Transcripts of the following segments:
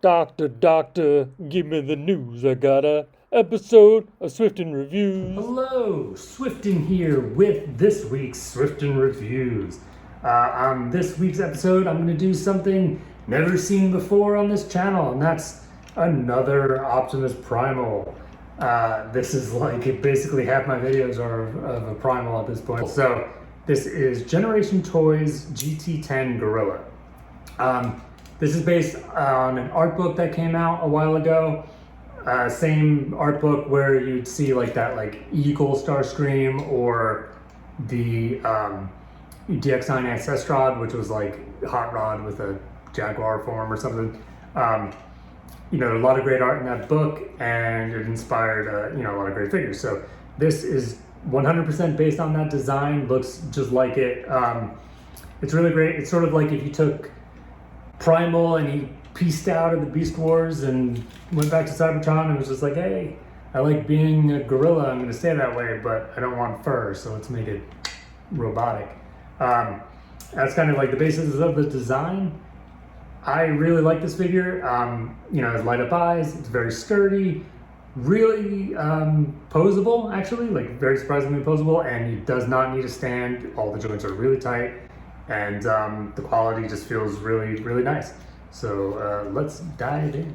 Doctor, give me the news. I got a episode of Swiften Reviews. Hello, Swiften here with this week's Swiften Reviews. On this week's episode, I'm going to do something never seen before on this channel, and that's another Optimus Primal. This is like, basically half my videos are of a Primal at this point. So this is Generation Toys GT-10 Gorilla. This is based on an art book that came out a while ago. Same art book where you'd see like that Eagle Starscream or the DX9 Ancestrod, which was like Hot Rod with a Jaguar form or something. You know, a lot of great art in that book, and it inspired a lot of great figures. So this is 100% based on that design, looks just like it. It's really great. It's sort of like if you took Primal and he pieced out of the Beast Wars and went back to Cybertron and was just like, hey, I like being a gorilla, I'm gonna stay that way, but I don't want fur, so let's make it robotic. That's kind of like the basis of the design. I really like this figure. You know, it has light up eyes, it's very sturdy, really posable actually, like very surprisingly posable, and it does not need a stand. All the joints are really tight, and the quality just feels really, really nice. So let's dive in.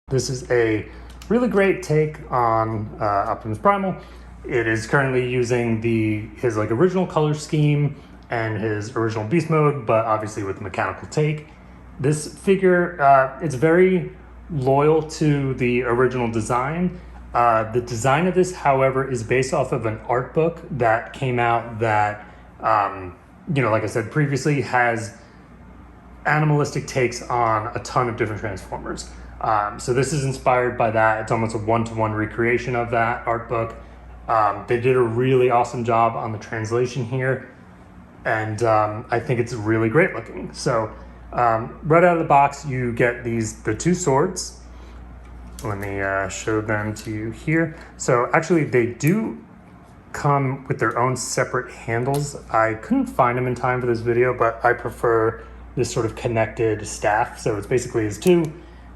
This is a really great take on Optimus Primal. It is currently using his original color scheme and his original beast mode, but obviously with the mechanical take. This figure, it's very loyal to the original design. The design of this, however, is based off of an art book that came out that, like I said previously, has animalistic takes on a ton of different Transformers. So this is inspired by that. It's almost a one-to-one recreation of that art book. They did a really awesome job on the translation here, and I think it's really great looking. So right out of the box, you get the two swords. Let me show them to you here. So actually, they do come with their own separate handles. I couldn't find them in time for this video, but I prefer this sort of connected staff. So it's basically his two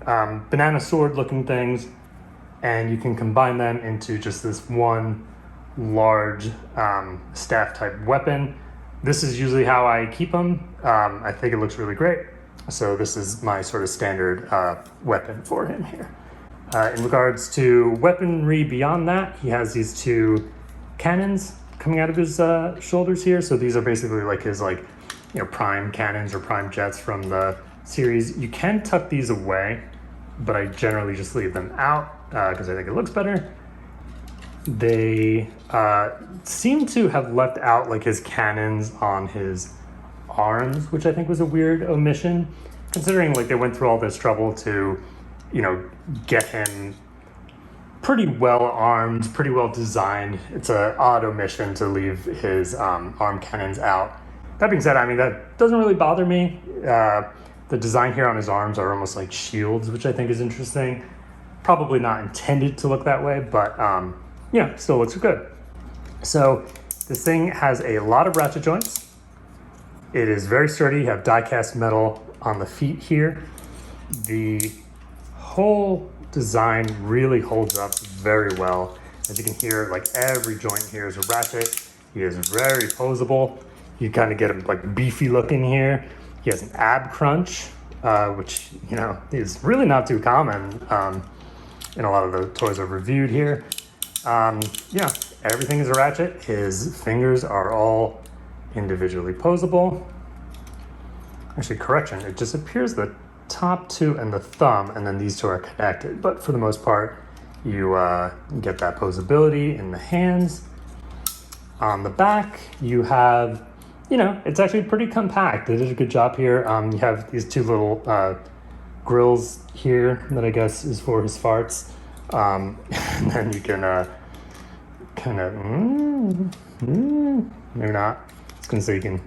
banana sword looking things, and you can combine them into just this one large staff type weapon. This is usually how I keep them. I think it looks really great. So this is my sort of standard weapon for him here. In regards to weaponry beyond that, he has these two cannons coming out of his shoulders here. So these are basically like his prime cannons or prime jets from the series. You can tuck these away, but I generally just leave them out because I think it looks better. They seem to have left out his cannons on his arms, which I think was a weird omission, considering they went through all this trouble to, get him pretty well armed, pretty well designed. It's an odd omission to leave his arm cannons out. That being said, I mean, that doesn't really bother me. The design here on his arms are almost like shields, which I think is interesting. Probably not intended to look that way, but still looks good. So this thing has a lot of ratchet joints. It is very sturdy. You have die-cast metal on the feet here. The whole design really holds up very well. As you can hear, every joint here is a ratchet. He is very posable. You kind of get him beefy looking here. He has an ab crunch, which is really not too common in a lot of the toys I've reviewed here. Everything is a ratchet. His fingers are all individually posable. Actually, correction, it just appears the top two and the thumb, and then these two are connected. But for the most part, you get that posability in the hands. On the back, you have, it's actually pretty compact. They did a good job here. You have these two little grills here that I guess is for his farts. And then you can kind of, maybe not. I was gonna say you can,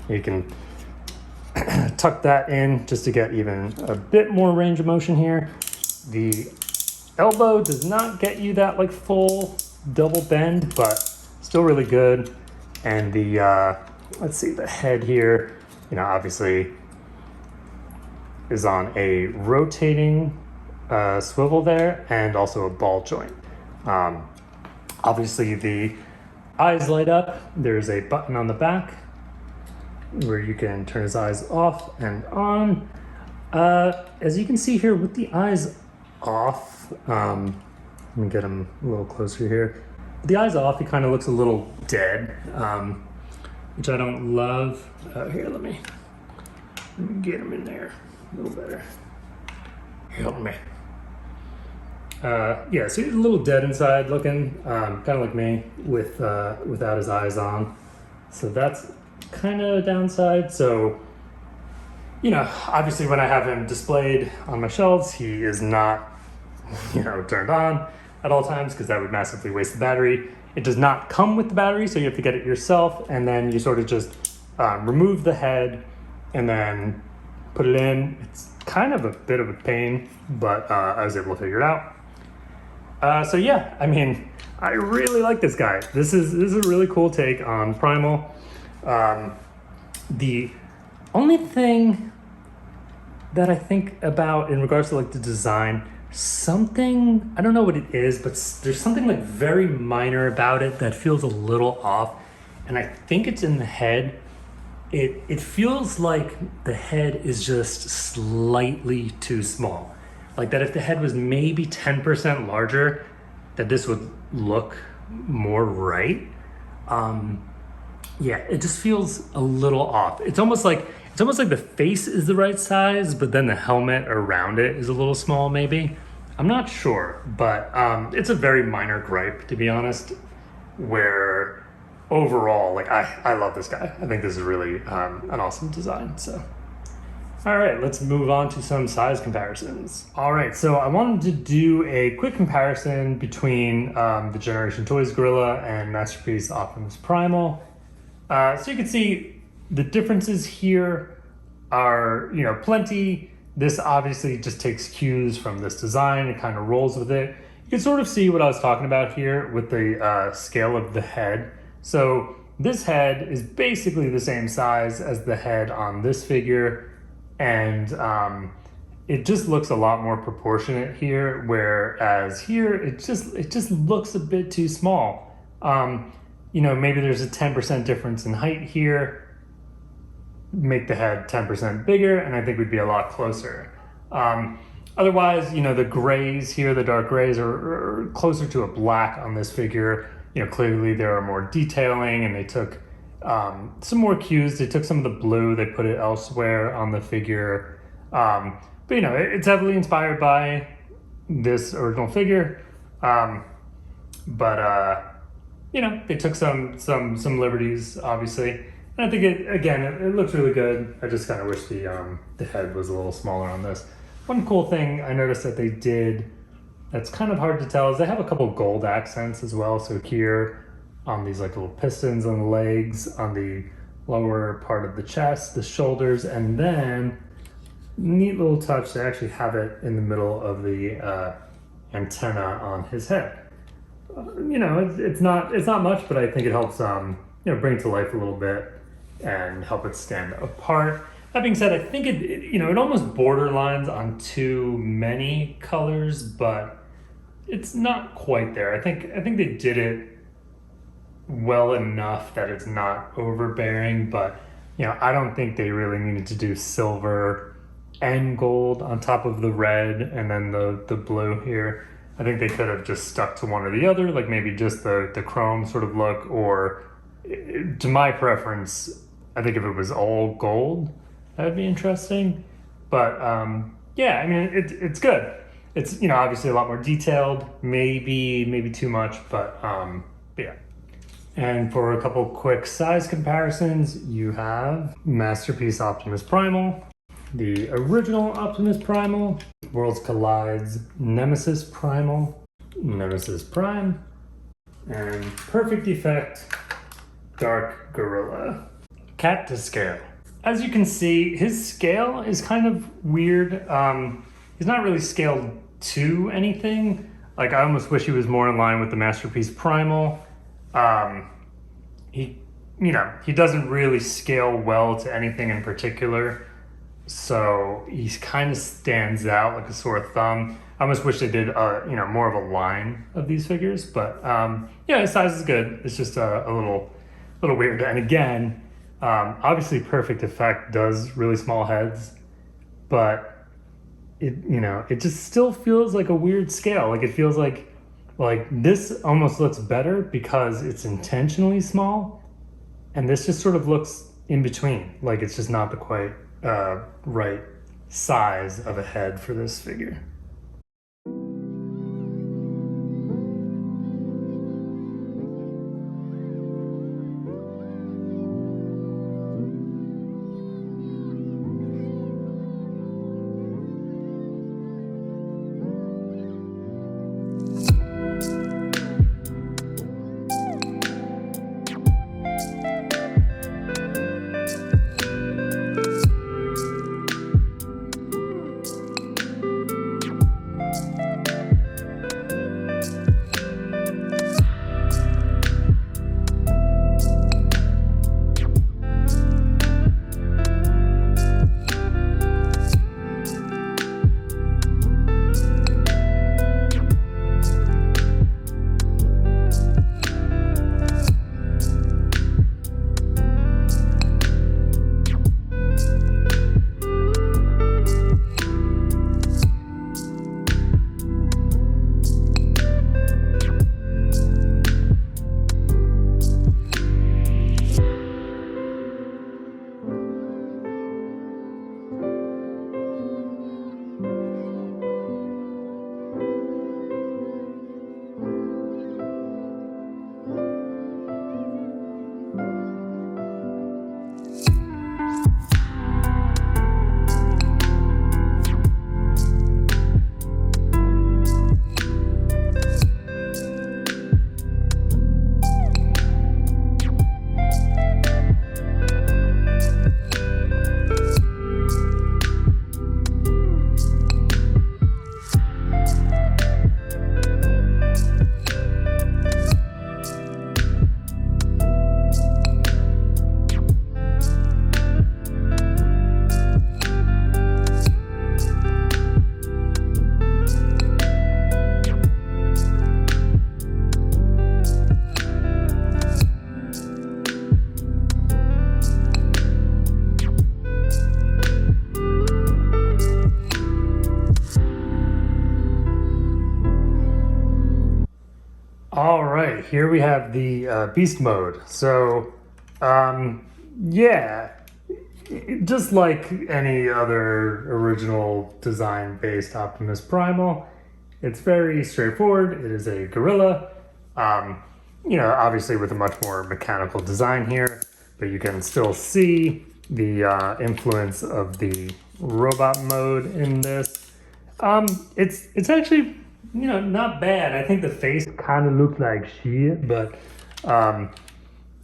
you can tuck that in just to get even a bit more range of motion here. The elbow does not get you that full double bend, but still really good. And the let's see, the head here, obviously is on a rotating swivel there and also a ball joint. Obviously the eyes light up. There's a button on the back where you can turn his eyes off and on. As you can see here with the eyes off, let me get him a little closer here. With the eyes off, he kind of looks a little dead, which I don't love. Here, let me get him in there a little better. Help me. Yeah, so he's a little dead inside looking, kind of like me without his eyes on. So that's kind of a downside. So, you know, obviously when I have him displayed on my shelves, he is not, turned on at all times because that would massively waste the battery. It does not come with the battery, so you have to get it yourself, and then you sort of just remove the head and then put it in. It's kind of a bit of a pain, but I was able to figure it out. So yeah, I mean, I really like this guy. This is a really cool take on Primal. The only thing that I think about in regards to like the design, something, I don't know what it is, but there's something like very minor about it that feels a little off. And I think it's in the head. It feels like the head is just slightly too small. Like that if the head was maybe 10% larger, that this would look more right. Yeah, it just feels a little off. It's almost like the face is the right size, but then the helmet around it is a little small maybe. I'm not sure, but it's a very minor gripe, to be honest, where overall, like I love this guy. I think this is really an awesome design, so. All right, let's move on to some size comparisons. All right, so I wanted to do a quick comparison between the Generation Toys Gorilla and Masterpiece Optimus Primal. So you can see the differences here are, plenty. This obviously just takes cues from this design. It kind of rolls with it. You can sort of see what I was talking about here with the scale of the head. So this head is basically the same size as the head on this figure. And it just looks a lot more proportionate here, whereas here it just looks a bit too small. Maybe there's a 10% difference in height here. Make the head 10% bigger, and I think we'd be a lot closer. Otherwise, the grays here, the dark grays, are closer to a black on this figure. Clearly there are more detailing, and they took some more cues. They took some of the blue, they put it elsewhere on the figure. But it's heavily inspired by this original figure. They took some liberties, obviously. And I think it looks really good. I just kind of wish the head was a little smaller on this. One cool thing I noticed that they did that's kind of hard to tell is they have a couple gold accents as well. So here on these like little pistons on the legs, on the lower part of the chest, the shoulders, and then neat little touch, they actually have it in the middle of the antenna on his head. It's not much, but I think it helps bring it to life a little bit and help it stand apart. That being said, I think it almost borderlines on too many colors, but it's not quite there. I think they did it well enough that it's not overbearing, but I don't think they really needed to do silver and gold on top of the red and then the blue here. I think they could have just stuck to one or the other, like maybe just the chrome sort of look, or to my preference, I think if it was all gold, that would be interesting. But yeah, I mean, it's good. It's, obviously a lot more detailed, maybe too much, but yeah. And for a couple quick size comparisons, you have Masterpiece Optimus Primal, the original Optimus Primal, Worlds Collide's Nemesis Primal, Nemesis Prime, and Perfect Effect Dark Gorilla. Cat to scale. As you can see, his scale is kind of weird. He's not really scaled to anything. Like, I almost wish he was more in line with the Masterpiece Primal. He doesn't really scale well to anything in particular. so he kind of stands out like a sore thumb. I almost wish they did, more of a line of these figures, but yeah, his size is good. It's just a little weird. And again, obviously, Perfect Effect does really small heads, but it just still feels like a weird scale. Like it feels like this almost looks better because it's intentionally small, and this just sort of looks in between. Like it's just not the quite right size of a head for this figure. All right, here we have the beast mode. So, yeah, just like any other original design-based Optimus Primal, it's very straightforward. It is a gorilla, obviously with a much more mechanical design here, but you can still see the influence of the robot mode in this. It's actually not bad. I think the face kind of looks like shit, but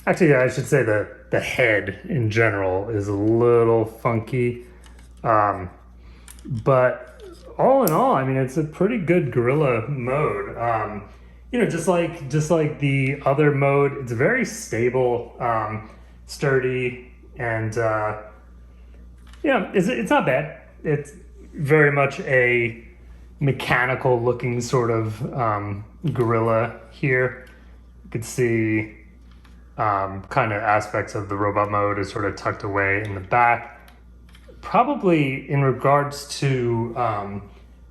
actually, yeah, I should say that the head in general is a little funky. But all in all, I mean, it's a pretty good gorilla mode. Just like the other mode, it's very stable, sturdy, and it's not bad. It's very much a mechanical looking sort of gorilla here. You could see kind of aspects of the robot mode is sort of tucked away in the back. Probably in regards to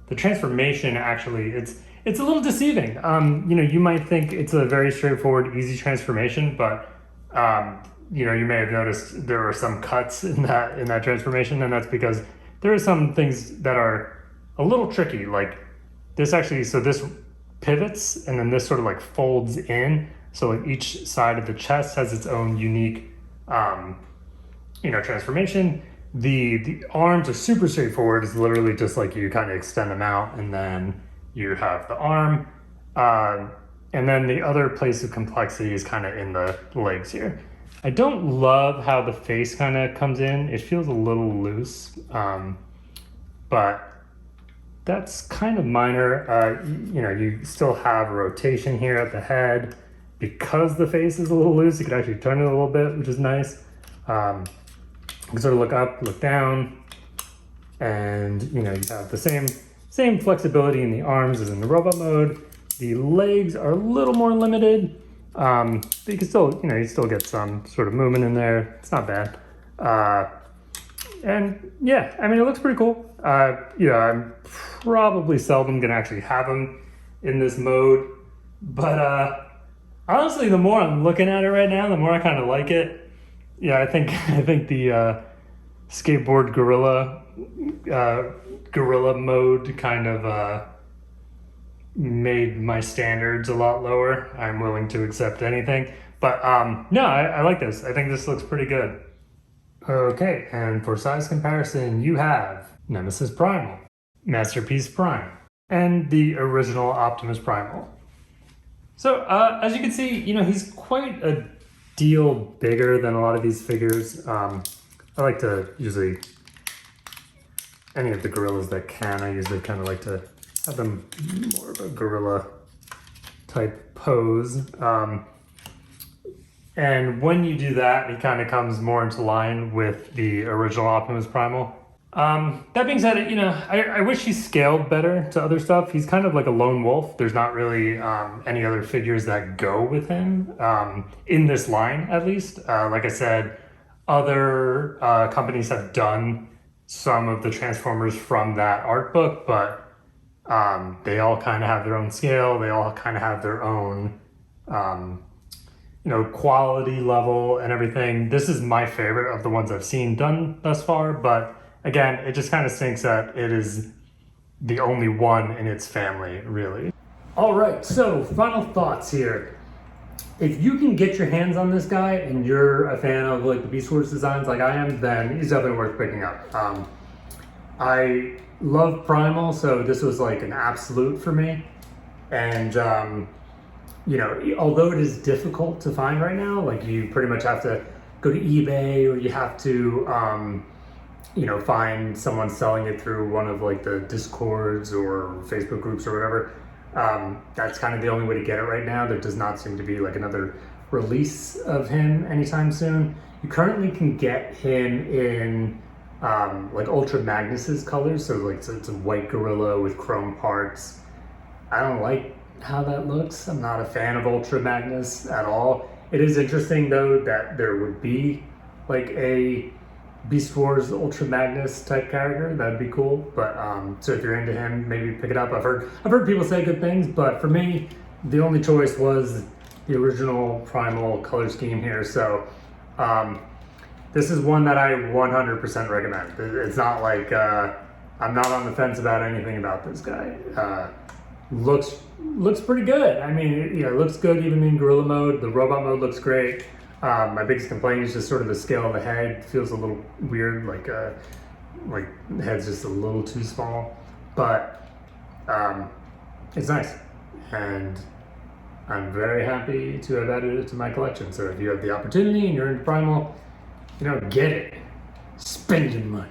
the transformation, actually, it's a little deceiving. You might think it's a very straightforward, easy transformation, but you may have noticed there are some cuts in that transformation, and that's because there are some things that are a little tricky, like this actually, so this pivots and then this sort of like folds in. So like each side of the chest has its own unique, transformation. The arms are super straightforward. It's literally just like you kind of extend them out and then you have the arm. And then the other place of complexity is kind of in the legs here. I don't love how the face kind of comes in. It feels a little loose, but that's kind of minor. You still have rotation here at the head. Because the face is a little loose, you can actually turn it a little bit, which is nice. You can sort of look up, look down. And you have the same flexibility in the arms as in the robot mode. The legs are a little more limited, but you can still, you still get some sort of movement in there. It's not bad. And yeah, I mean, it looks pretty cool. I'm probably seldom gonna actually have him in this mode, but honestly, the more I'm looking at it right now, the more I kind of like it. Yeah, I think the skateboard gorilla mode kind of made my standards a lot lower. I'm willing to accept anything, but no, I like this. I think this looks pretty good. Okay, and for size comparison, you have Nemesis Primal, Masterpiece Prime, and the original Optimus Primal. So as you can see, he's quite a deal bigger than a lot of these figures. I like to usually, any of the gorillas that can, I usually kind of like to have them more of a gorilla type pose. And when you do that, he kind of comes more into line with the original Optimus Primal. That being said, I wish he scaled better to other stuff. He's kind of like a lone wolf. There's not really any other figures that go with him in this line, at least. Like I said, other companies have done some of the Transformers from that art book, but they all kind of have their own scale. They all kind of have their own quality level and everything. This is my favorite of the ones I've seen done thus far, but again, it just kind of stinks that it is the only one in its family, really. All right, so final thoughts here. If you can get your hands on this guy and you're a fan of like the Beast Wars designs like I am, then he's definitely worth picking up. I love Primal, so this was like an absolute for me. And although it is difficult to find right now, like you pretty much have to go to eBay or you have to, find someone selling it through one of like the Discords or Facebook groups or whatever. That's kind of the only way to get it right now. There does not seem to be like another release of him anytime soon. You currently can get him in like Ultra Magnus's colors, so like it's a white gorilla with chrome parts. I don't like how that looks. I'm not a fan of Ultra Magnus at all. It is interesting though that there would be like a Beast Wars Ultra Magnus type character. That'd be cool. But so if you're into him, maybe pick it up. I've heard people say good things, but for me, the only choice was the original Primal color scheme here. So this is one that I 100% recommend. It's not like I'm not on the fence about anything about this guy. Looks pretty good. I mean, it looks good even in gorilla mode. The robot mode looks great. My biggest complaint is just sort of the scale of the head. It feels a little weird, like the head's just a little too small. But it's nice, and I'm very happy to have added it to my collection. So if you have the opportunity and you're into Primal, get it. Spend your money.